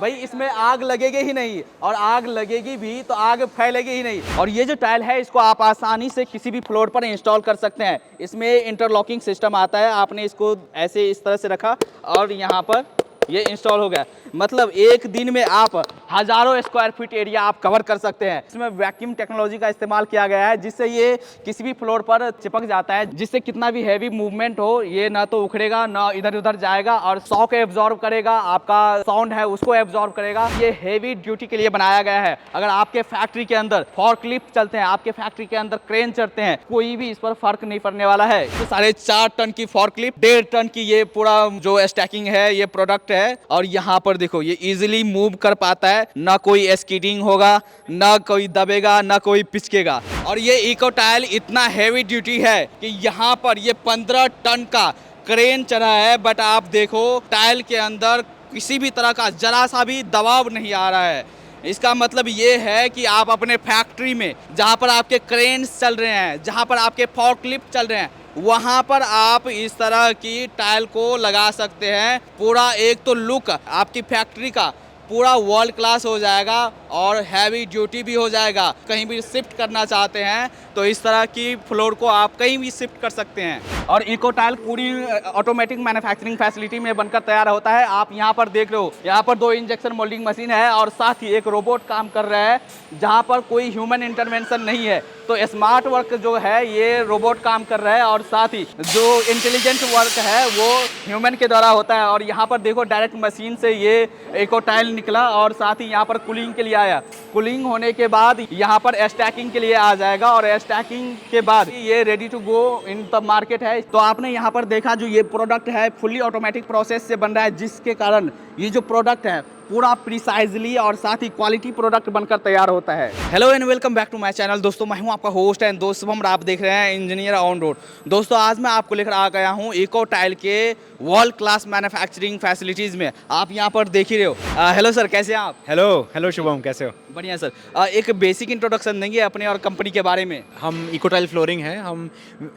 भाई इसमें आग लगेगी ही नहीं, और आग लगेगी भी तो आग फैलेगी ही नहीं। और ये जो टाइल है इसको आप आसानी से किसी भी फ्लोर पर इंस्टॉल कर सकते हैं। इसमें इंटरलॉकिंग सिस्टम आता है, आपने इसको ऐसे इस तरह से रखा और यहाँ पर ये इंस्टॉल हो गया। मतलब एक दिन में आप हजारों स्क्वायर फीट एरिया आप कवर कर सकते हैं। इसमें वैक्यूम टेक्नोलॉजी का इस्तेमाल किया गया है, जिससे ये किसी भी फ्लोर पर चिपक जाता है, जिससे कितना भी हैवी मूवमेंट हो ये ना तो उखड़ेगा ना इधर उधर जाएगा, और शॉक एब्जॉर्ब करेगा, आपका साउंड है उसको एब्जॉर्ब करेगा। ये हेवी ड्यूटी के लिए बनाया गया है। अगर आपके फैक्ट्री के अंदर फॉर्कलिफ्ट चलते हैं, आपके फैक्ट्री के अंदर क्रेन चलते हैं, कोई भी इस पर फर्क नहीं पड़ने वाला है। तो 4.5 टन की फॉर्कलिफ्ट, 1.5 टन की ये पूरा जो स्टैकिंग है ये प्रोडक्ट है। और यहाँ पर देखो ये इजीली मूव कर पाता है, ना कोई स्कीडिंग होगा, ना कोई दबेगा, ना कोई पिचकेगा। और ये इको टाइल इतना हैवी ड्यूटी है कि यहाँ पर ये 15 टन का क्रेन चढ़ा है, बट आप देखो टाइल के अंदर किसी भी तरह का जरा सा भी दबाव नहीं आ रहा है। इसका मतलब ये है कि आप अपने फैक्ट्री में जहाँ पर आपके क्रेन्स चल रहे हैं, जहाँ पर आपके फॉर्कलिफ्ट चल रहे हैं, वहाँ पर आप इस तरह की टाइल को लगा सकते हैं। पूरा एक तो लुक आपकी फैक्ट्री का पूरा वर्ल्ड क्लास हो जाएगा और हैवी ड्यूटी भी हो जाएगा। कहीं भी शिफ्ट करना चाहते हैं तो इस तरह की फ्लोर को आप कहीं भी शिफ्ट कर सकते हैं। और इको टाइल पूरी ऑटोमेटिक मैन्युफैक्चरिंग फैसिलिटी में बनकर तैयार होता है। आप यहाँ पर देख रहे हो, यहाँ पर 2 इंजेक्शन मोल्डिंग मशीन है और साथ ही एक रोबोट काम कर रहा है, जहाँ पर कोई ह्यूमन इंटरवेंशन नहीं है। तो स्मार्ट वर्क जो है ये रोबोट काम कर रहा है, और साथ ही जो इंटेलिजेंट वर्क है वो ह्यूमन के द्वारा होता है। और यहाँ पर देखो डायरेक्ट मशीन से ये इको टाइल निकला और साथ ही यहाँ पर कूलिंग के लिए आया। कूलिंग होने के बाद यहाँ पर स्टैकिंग के लिए आ जाएगा, और स्टैकिंग के बाद ये ready to go in the market है। तो आपने यहाँ पर देखा जो ये प्रोडक्ट है फुल्ली ऑटोमेटिक प्रोसेस से बन रहा है, जिसके कारण ये जो प्रोडक्ट है पूरा प्रिसाइजली और साथ ही क्वालिटी प्रोडक्ट बनकर तैयार होता है। Hello and welcome back to my channel. दोस्तों मैं हूं आपका होस्ट एंड दोस्त शुभम, आप देख रहे हैं इंजीनियर ऑन रोड। दोस्तों आज मैं आपको लेकर आ गया हूं इको टाइल के वर्ल्ड क्लास मैन्युफैक्चरिंग फैसिलिटीज़ में। आप यहां पर देख ही रहे हो। हेलो सर, कैसे हैं आप? हेलो शुभम, कैसे हो? बढ़िया सर। एक बेसिक इंट्रोडक्शन देंगे अपने और कंपनी के बारे में? हम इको टाइल फ्लोरिंग है, हम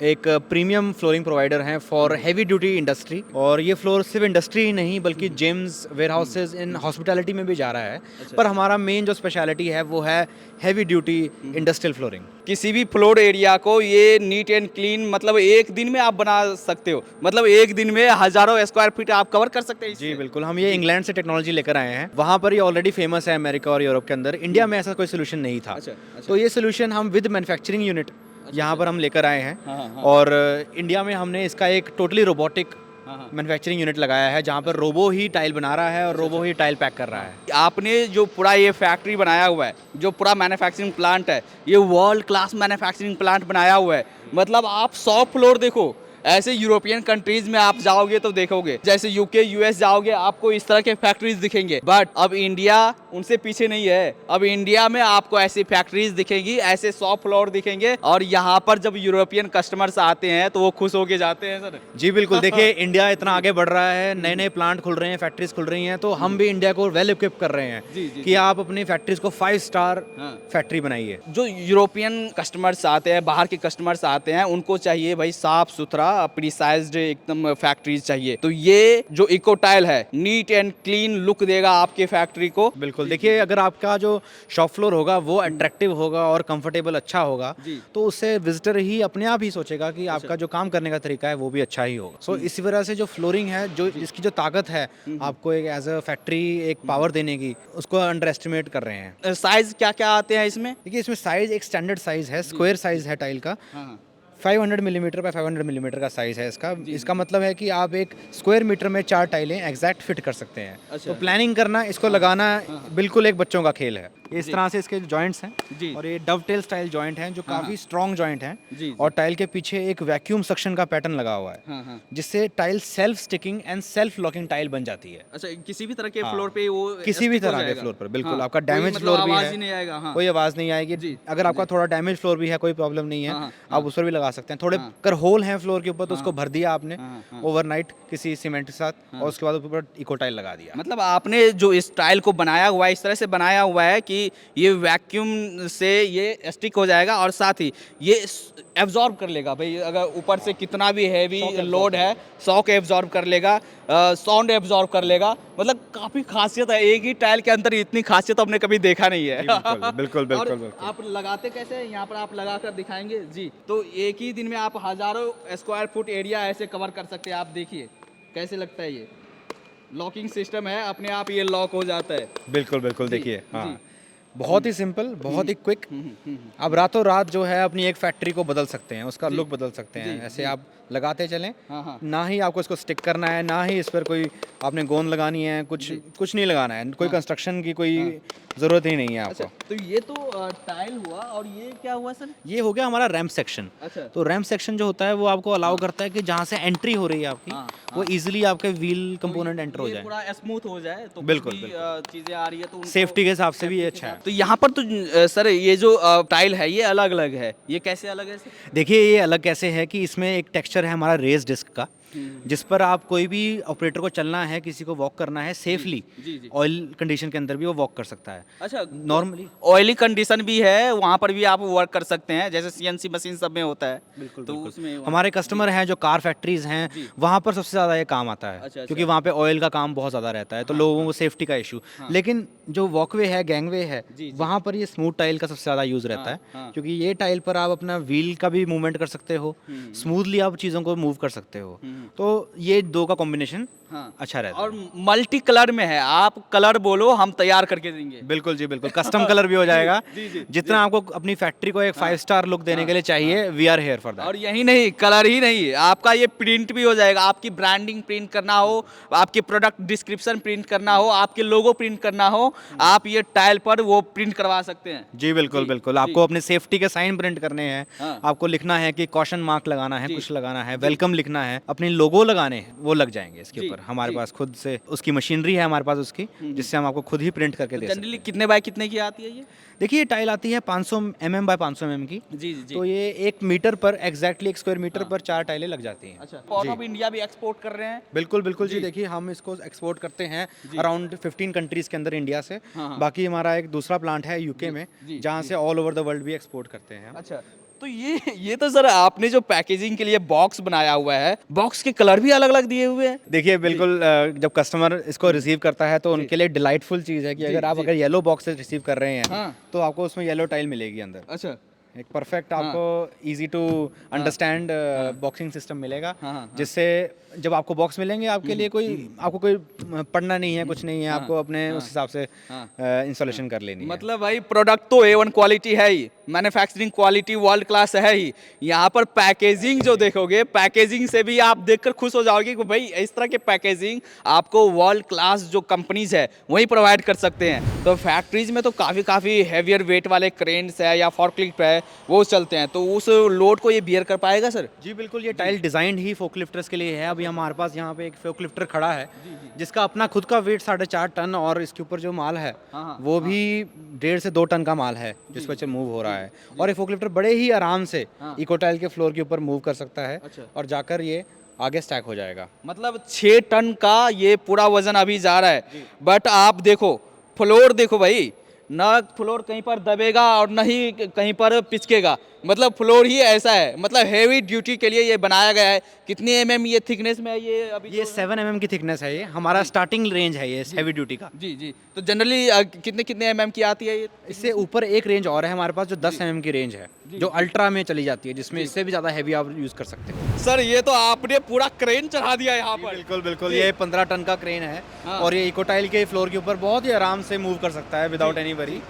एक प्रीमियम फ्लोरिंग प्रोवाइडर हैं फॉर हैवी ड्यूटी इंडस्ट्री। और ये फ्लोर सिर्फ इंडस्ट्री ही नहीं बल्कि gyms, warehouses, in hospitality में भी जा रहा है। पर हमारा मेन जो स्पेशलिटी है वो है हैवी ड्यूटी इंडस्ट्रियल फ्लोरिंग। किसी भी फ्लोर एरिया को ये नीट एंड क्लीन मतलब एक दिन में आप बना सकते हो, मतलब एक दिन में हजारों स्क्वायर फीट आप कवर कर सकते हैं। जी बिल्कुल, हम ये इंग्लैंड से टेक्नोलॉजी लेकर आए हैं। वहाँ पर ये ऑलरेडी फेमस है अमेरिका और यूरोप के अंदर। इंडिया में ऐसा कोई सोल्यूशन नहीं था। तो ये सोल्यूशन हम विद मैन्युफैक्चरिंग यूनिट यहाँ पर हम लेकर आए हैं। और इंडिया में हमने इसका एक टोटली रोबोटिक मैन्युफैक्चरिंग यूनिट लगाया है, जहाँ पर रोबो ही टाइल बना रहा है और रोबो ही टाइल पैक कर रहा है। आपने जो पूरा ये फैक्ट्री बनाया हुआ है, जो पूरा मैन्युफैक्चरिंग प्लांट है, ये वर्ल्ड क्लास मैन्युफैक्चरिंग प्लांट बनाया हुआ है। मतलब आप 100 फ्लोर देखो, ऐसे यूरोपियन कंट्रीज में आप जाओगे तो देखोगे, जैसे यूके यूएस जाओगे आपको इस तरह के फैक्ट्रीज दिखेंगे। बट अब इंडिया उनसे पीछे नहीं है। अब इंडिया में आपको ऐसी फैक्ट्रीज दिखेंगी, ऐसे 100 फ्लोर दिखेंगे। और यहाँ पर जब यूरोपियन कस्टमर्स आते हैं तो वो खुश होके जाते हैं सर। जी बिल्कुल, देखिए इंडिया इतना आगे बढ़ रहा है, नए नए प्लांट खुल रहे हैं, फैक्ट्रीज खुल रही हैं, तो हम भी इंडिया को वेल इक्विप कर रहे हैं कि आप अपनी फैक्ट्रीज को 5 स्टार फैक्ट्री बनाइए। जो यूरोपियन कस्टमर्स आते हैं, बाहर के कस्टमर्स आते हैं, उनको चाहिए भाई साफ सुथरा प्रिसाइज्ड एकदम फैक्ट्रीज चाहिए। तो ये जो इको टाइल है नीट एंड क्लीन लुक देगा आपके फैक्ट्री को। बिल्कुल, देखिए अगर आपका जो शॉप फ्लोर होगा वो अट्रैक्टिव होगा और कंफर्टेबल अच्छा होगा, तो उससे विजिटर ही अपने आप ही सोचेगा कि आपका जो काम करने का तरीका है वो भी अच्छा ही होगा। सो इसी वजह से जो फ्लोरिंग है, जो इसकी जो ताकत है आपको एक एज अ फैक्ट्री एक पावर देने की, उसको अंडर एस्टिमेट कर रहे हैं। साइज क्या क्या आते हैं इसमें? देखिए इसमें साइज एक स्टैंडर्ड साइज है, स्क्वायर साइज है टाइल का। 500 मिलीमीटर बाय 500 मिलीमीटर का साइज है इसका। इसका मतलब है कि आप एक स्क्वायर मीटर में 4 टाइलें एग्जैक्ट फिट कर सकते हैं। तो प्लानिंग करना, इसको लगाना बिल्कुल एक बच्चों का खेल है। इस तरह से इसके जॉइंट्स हैं और ये डवटेल स्टाइल जॉइंट हैं जो काफी स्ट्रॉन्ग जॉइंट हैं। और टाइल के पीछे एक वैक्यूम सक्शन का पैटर्न लगा हुआ है, जिससे tile self sticking and self locking tile बन जाती है। अच्छा, किसी भी तरह के फ्लोर पे वो किसी भी तरह के फ्लोर पर बिल्कुल आपका डैमेज फ्लोर भी है, कोई आवाज नहीं आएगी। अगर आपका थोड़ा डैमेज फ्लोर भी है, कोई प्रॉब्लम नहीं है, आप उस पर भी लगा सकते हैं। थोड़े अगर होल हैं फ्लोर के ऊपर तो उसको भर दिया आपने ओवरनाइट किसी सीमेंट के साथ और उसके बाद ऊपर इको टाइल लगा दिया। मतलब आपने जो इस टाइल को बनाया हुआ है इस तरह से बनाया हुआ है कि ये वैक्यूम से ये स्टिक हो जाएगा और साथ ही ये एब्जॉर्ब कर लेगा भाई, अगर ऊपर से कितना भी हैवी लोड है शॉक एब्जॉर्ब कर लेगा, साउंड एब्जॉर्ब कर लेगा। मतलब काफ़ी खासियत है, एक ही टाइल के अंदर इतनी खासियत हमने कभी देखा नहीं है। बिल्कुल बिल्कुल और बिल्कुल। आप लगाते कैसे हैं, यहाँ पर आप लगा कर दिखाएंगे जी। तो एक ही दिन में आप हज़ारों स्क्वायर फुट एरिया ऐसे कवर कर सकते हैं। आप देखिए कैसे लगता है, ये लॉकिंग सिस्टम है, अपने आप ये लॉक हो जाता है। बिल्कुल बिल्कुल जी, देखिए, जी। हाँ बहुत ही सिंपल, बहुत ही क्विक। आप रातों रात जो है अपनी एक फैक्ट्री को बदल सकते हैं, उसका लुक बदल सकते हैं। ऐसे आप लगाते चलें, हाँ, हाँ। ना ही आपको इसको स्टिक करना है, ना ही इस पर कोई आपने गोंद लगानी है, कुछ नहीं लगाना है, कोई कंस्ट्रक्शन की कोई ज़रूरत ही नहीं है अच्छा, आपको। तो ये तो टाइल हुआ, और ये क्या हुआ सर? ये हो गया हमारा रैम्प सेक्शन। अच्छा। तो रैम्प सेक्शन जो होता है वो आपको अलाउ करता है कि जहाँ से एंट्री हो रही है आपकी हाँ, वो इजीली आपके व्हील कंपोनेंट एंटर हो ये जाए। पूरा स्मूथ हो जाए तो बिल्कुल, कुछ भी, चीजें आ रही है तो उनको सेफ्टी के हिसाब से भी ये safety के अच्छा है। साथ- तो यहाँ पर तो सर ये जो टाइल है ये अलग अलग है, ये कैसे अलग है सर? देखिए ये अलग कैसे है कि इसमें एक टेक्सचर है हमारा रेस डिस्क का, जिस पर आप कोई भी ऑपरेटर को चलना है, किसी को वॉक करना है सेफली, जी, जी। ऑयल कंडीशन के अंदर भी वो वॉक कर सकता है। अच्छा, नॉर्मली ऑयली कंडीशन भी है, वहाँ पर भी आप वर्क कर सकते हैं, जैसे सीएनसी मशीन सब में होता है। बिल्कुल तो बिल्कुल। उसमें हमारे कस्टमर हैं जो कार फैक्ट्रीज हैं, वहाँ पर सबसे ज़्यादा ये काम आता है। अच्छा, क्योंकि वहाँ पे ऑयल का काम बहुत ज़्यादा रहता है, तो लोगों को सेफ्टी का इशू। लेकिन जो वॉकवे है, गैंगवे है, वहाँ पर ये स्मूथ टाइल का सबसे ज़्यादा यूज़ रहता है, क्योंकि ये टाइल पर आप अपना व्हील का भी मूवमेंट कर सकते हो, स्मूथली आप चीज़ों को मूव कर सकते हो। तो ये दो का कॉम्बिनेशन अच्छा रहता है। और मल्टी कलर में है, आप कलर बोलो हम तैयार करके देंगे। बिल्कुल जी बिल्कुल, कस्टम कलर भी हो जाएगा। जितना आपको अपनी फैक्ट्री को एक 5 स्टार लुक देने के लिए चाहिए, we are here for that. और यही नहीं, कलर ही नहीं, आपका ये प्रिंट भी हो जाएगा। आपकी ब्रांडिंग प्रिंट करना हो, आपकी प्रोडक्ट डिस्क्रिप्शन प्रिंट करना हो, आपके लोगो प्रिंट करना हो, आप ये टाइल पर वो प्रिंट करवा सकते हैं। जी बिल्कुल बिल्कुल। आपको अपने सेफ्टी के साइन प्रिंट करने हैं, हाँ। आपको लिखना है कि कॉशन मार्क लगाना है, कुछ लगाना है, वेलकम लिखना है, अपने लोगो लगाने हैं, वो लग जाएंगे इसके ऊपर। हमारे पास खुद से उसकी मशीनरी है हमारे पास उसकी, जिससे हम आपको खुद ही प्रिंट करके दे सकते जनरली कितने बाय कितने की आती है ये? हैं। देखिए ये टाइल आती है 500 mm बाय 500 mm की। जी, जी, जी। तो ये 1 मीटर पर एग्जैक्टली 1 स्क्वायर मीटर पर 4 टाइलें लग जाती हैं। अच्छा, आउट ऑफ इंडिया भी एक्सपोर्ट कर रहे हैं? बिल्कुल बिल्कुल जी। देखिए हम इसको एक्सपोर्ट करते हैं अराउंड 15 कंट्रीज के अंदर इंडिया से। बाकी हमारा एक दूसरा प्लांट है यूके में, जहाँ से ऑल ओवर द वर्ल्ड भी एक्सपोर्ट करते हैं। अच्छा, तो ये तो सर आपने जो पैकेजिंग के लिए बॉक्स बनाया हुआ है, बॉक्स के कलर भी अलग अलग दिए हुए हैं। देखिए बिल्कुल, जब कस्टमर इसको रिसीव करता है तो उनके लिए डिलाइटफुल चीज़ है कि अगर येलो बॉक्स से रिसीव कर रहे हैं तो आपको उसमें येलो टाइल मिलेगी अंदर। अच्छा, एक परफेक्ट आपको easy to understand boxing system मिलेगा, जिससे जब आपको बॉक्स मिलेंगे आपके लिए आपको कोई पढ़ना नहीं है, कुछ नहीं है, आपको अपने उस हिसाब से इंस्टॉलेशन कर लेनी है। मतलब भाई प्रोडक्ट तो A1 क्वालिटी है ही, मैन्युफैक्चरिंग क्वालिटी वर्ल्ड क्लास है ही, यहाँ पर पैकेजिंग जो देखोगे, पैकेजिंग से भी आप देखकर खुश हो जाओगे कि भाई इस तरह के पैकेजिंग आपको वर्ल्ड क्लास जो कंपनीज है वही प्रोवाइड कर सकते हैं। तो फैक्ट्रीज में तो काफ़ी हैवियर वेट वाले क्रेन्स है या फॉर्कलिफ्ट है वो चलते हैं, तो उस लोड को ये बियर कर पाएगा सर? जी बिल्कुल, ये टाइल डिज़ाइन ही फोकलिफ्टर्स के लिए है। अभी हमारे पास यहाँ पे एक फोकलिफ्टर खड़ा है जिसका अपना खुद का वेट 4.5 टन, और इसके ऊपर जो माल है वो भी 1.5 से 2 टन का माल है जिस पर मूव हो रहा है। और ये फोकलिफ्टर बड़े ही आराम से इको टाइल के फ्लोर के ऊपर मूव कर सकता है और जाकर ये आगे स्टैक हो जाएगा। मतलब 6 टन का ये पूरा वजन अभी जा रहा है, बट आप देखो फ्लोर देखो भाई, ना फ्लोर कहीं पर दबेगा और ना ही कहीं पर पिचकेगा, मतलब फ्लोर ही ऐसा है, मतलब हेवी ड्यूटी के लिए ये बनाया गया है। कितनी mm ये थिकनेस में है ये अभी? ये 7 mm की थिकनेस है, ये हमारा स्टार्टिंग रेंज है ये हेवी ड्यूटी का। जी जी, तो जनरली कितने mm की आती है ये? इससे ऊपर एक रेंज और है हमारे पास जो 10 mm की रेंज है, जो अल्ट्रा में चली जाती है, जिसमें इससे भी ज़्यादा हैवी आप यूज़ कर सकते हो। सर ये तो आपने पूरा क्रेन चढ़ा दिया यहाँ पर। बिल्कुल बिल्कुल, ये 15 टन का क्रेन है और ये इको टाइल के फ्लोर के ऊपर बहुत ही आराम से मूव कर सकता है विदाउट एनी वरी।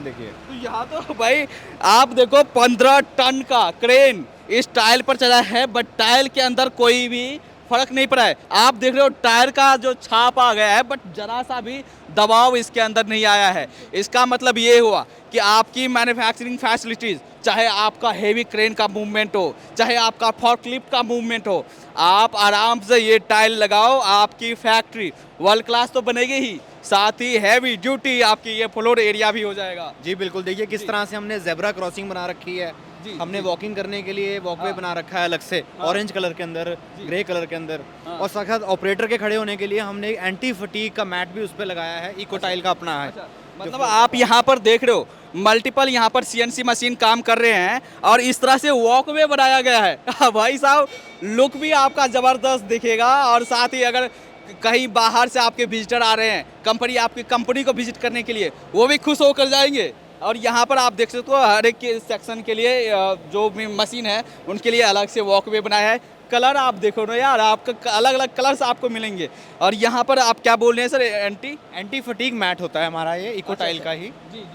देखिए तो यहाँ तो भाई आप देखो 15 टन का क्रेन इस टाइल पर चला है, बट टाइल के अंदर कोई भी फर्क नहीं पड़ा है। आप देख रहे हो टायर का जो छाप आ गया है, बट जरा सा भी दबाव इसके अंदर नहीं आया है। इसका मतलब ये हुआ कि आपकी मैन्युफैक्चरिंग फैसिलिटीज़, चाहे आपका हेवी क्रेन का मूवमेंट हो, चाहे आपका फॉर्कलिफ्ट का मूवमेंट हो, आप आराम से ये टाइल लगाओ, आपकी फैक्ट्री वर्ल्ड क्लास तो बनेगी ही, साथ ही हैवी ड्यूटी आपकी ये फ्लोर एरिया भी हो जाएगा। जी बिल्कुल, देखिए किस तरह से हमने जेब्रा क्रॉसिंग बना रखी है हमने वॉकिंग करने के लिए वॉकवे बना रखा है अलग से, ऑरेंज कलर के अंदर, ग्रे कलर के अंदर, और साथ साथ ऑपरेटर के खड़े होने के लिए हमने एंटी फटीग का मैट भी उस पर लगाया है, इको टाइल का अपना है। मतलब आप यहाँ पर देख रहे हो मल्टीपल यहाँ पर सीएनसी मशीन काम कर रहे हैं और इस तरह से वॉकवे बनाया गया है। भाई साहब लुक भी आपका ज़बरदस्त दिखेगा, और साथ ही अगर कहीं बाहर से आपके विजिटर आ रहे हैं कंपनी, आपकी कंपनी को विजिट करने के लिए, वो भी खुश होकर जाएंगे। और यहाँ पर आप देख सकते हो हर एक सेक्शन के लिए जो भी मशीन है उनके लिए अलग से वॉकवे बनाया है। कलर आप देखो ना यार, आपका अलग अलग कलर्स आपको मिलेंगे। और यहाँ पर आप क्या बोल रहे हैं सर? एंटी फटीग मैट होता है हमारा, ये इको टाइल का ही।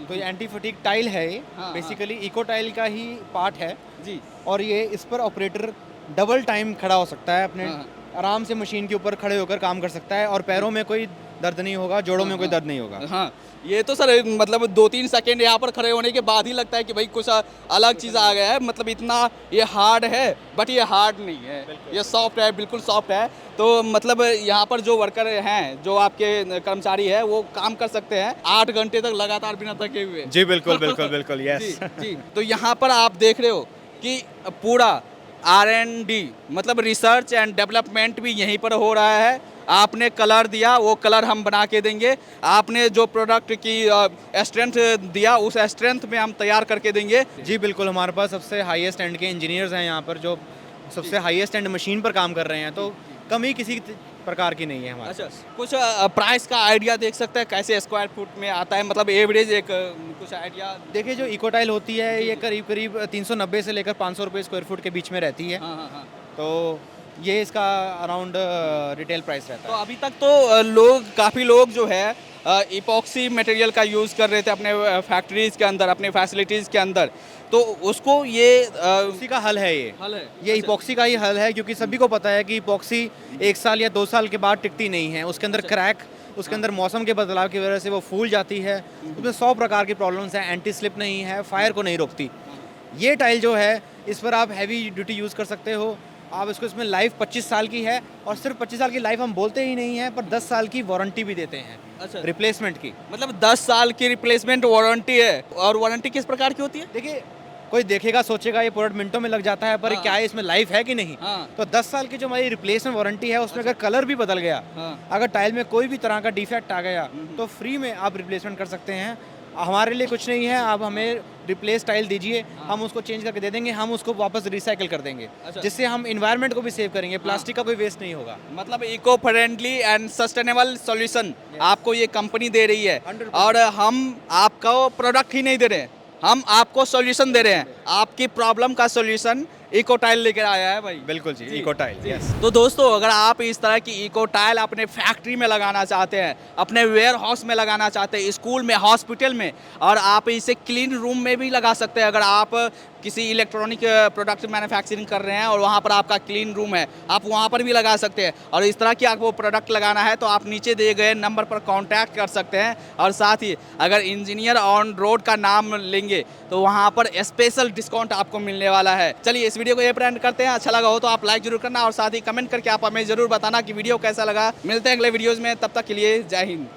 तो ये एंटी फटीग टाइल है, ये बेसिकली इको टाइल का ही पार्ट है जी। और ये इस पर ऑपरेटर डबल टाइम खड़ा हो सकता है, अपने आराम से मशीन के ऊपर खड़े होकर काम कर सकता है, और पैरों में कोई दर्द नहीं होगा, जोड़ों में कोई दर्द नहीं होगा। हाँ, ये तो सर मतलब 2-3 सेकेंड यहाँ पर खड़े होने के बाद ही लगता है कि भाई कुछ अलग चीज़ आ गया है। मतलब इतना ये हार्ड है, बट ये हार्ड नहीं है, ये सॉफ्ट है, बिल्कुल सॉफ्ट है। तो मतलब यहाँ पर जो वर्कर हैं, जो आपके कर्मचारी है, वो काम कर सकते हैं 8 घंटे तक लगातार बिना थके हुए। जी बिल्कुल बिल्कुल बिल्कुल, यस जी। तो यहाँ पर आप देख रहे हो कि पूरा R&D मतलब रिसर्च एंड डेवलपमेंट भी यहीं पर हो रहा है। आपने कलर दिया, वो कलर हम बना के देंगे। आपने जो प्रोडक्ट की स्ट्रेंथ दिया, उस स्ट्रेंथ में हम तैयार करके देंगे। जी बिल्कुल, हमारे पास सबसे हाईएस्ट एंड के इंजीनियर्स हैं यहाँ पर, जो सबसे हाईएस्ट एंड मशीन पर काम कर रहे हैं, तो कमी किसी प्रकार की नहीं है हमारे। अच्छा, कुछ प्राइस का आइडिया देख सकते हैं कैसे स्क्वायर फुट में आता है, मतलब एवरेज एक कुछ आइडिया? देखिए, जो इको टाइल होती है ये करीब करीब 390 से लेकर 500 रुपये स्क्वायर फुट के बीच में रहती है। हाँ। तो ये इसका अराउंड रिटेल प्राइस रहता है। तो अभी तक तो काफ़ी लोग जो है इपॉक्सी मटेरियल का यूज़ कर रहे थे अपने फैक्ट्रीज़ के अंदर, अपने फैसिलिटीज़ के अंदर, तो उसको ये उसी का हल है, ये हल है। ये इपॉक्सी का ही हल है, क्योंकि सभी को पता है कि इपॉक्सी 1 साल या 2 साल के बाद टिकती नहीं है। उसके अंदर क्रैक, उसके अंदर मौसम के बदलाव की वजह से वो फूल जाती है, उसमें 100 प्रकार की प्रॉब्लम्स हैं। एंटी स्लिप नहीं है, फायर को नहीं रोकती। ये टाइल जो है, इस पर आप हैवी ड्यूटी यूज़ कर सकते हो। आप इसको, इसमें लाइफ 25 साल की है, और सिर्फ 25 साल की लाइफ हम बोलते ही नहीं है, पर 10 साल की वारंटी भी देते हैं। अच्छा, रिप्लेसमेंट की, मतलब 10 साल की रिप्लेसमेंट वारंटी है। और वारंटी किस प्रकार की होती है? देखिए, कोई देखेगा सोचेगा ये प्रोडक्ट मिनटों में लग जाता है, पर क्या है, इसमें लाइफ है कि नहीं? तो 10 साल की जो हमारी रिप्लेसमेंट वारंटी है, उसमें अगर कलर भी बदल गया, अगर टाइल में कोई भी तरह का डिफेक्ट आ गया, तो फ्री में आप रिप्लेसमेंट कर सकते हैं। हमारे लिए कुछ नहीं है, आप हमें रिप्लेस टाइल दीजिए, हम उसको चेंज करके दे देंगे, हम उसको वापस रिसाइकिल कर देंगे। अच्छा। जिससे हम इन्वायरमेंट को भी सेव करेंगे, प्लास्टिक का कोई वेस्ट नहीं होगा। मतलब eco friendly and sustainable solution आपको ये कंपनी दे रही है, और हम आपको प्रोडक्ट ही नहीं दे रहे हैं, हम आपको सॉल्यूशन दे रहे हैं। आपकी प्रॉब्लम का सॉल्यूशन इको टाइल लेकर आया है भाई। बिल्कुल जी, इको टाइल। यस। तो दोस्तों, अगर आप इस तरह की इको टाइल अपने फैक्ट्री में लगाना चाहते हैं, अपने वेयर हाउस में लगाना चाहते हैं, स्कूल में, हॉस्पिटल में, और आप इसे क्लीन रूम में भी लगा सकते हैं। अगर आप किसी इलेक्ट्रॉनिक प्रोडक्ट मैन्युफैक्चरिंग कर रहे हैं और वहाँ पर आपका क्लीन रूम है, आप वहाँ पर भी लगा सकते हैं। और इस तरह की आपको प्रोडक्ट लगाना है तो आप नीचे दिए गए नंबर पर कॉन्टैक्ट कर सकते हैं। और साथ ही अगर इंजीनियर ऑन रोड का नाम लेंगे तो वहाँ पर स्पेशल डिस्काउंट आपको मिलने वाला है। चलिए, इस वीडियो को ये एंड करते हैं। अच्छा लगा हो तो आप लाइक जरूर करना, और साथ ही कमेंट करके आप हमें जरूर बताना कि वीडियो कैसा लगा। मिलते हैं अगले वीडियोज़ में, तब तक के लिए जय हिंद।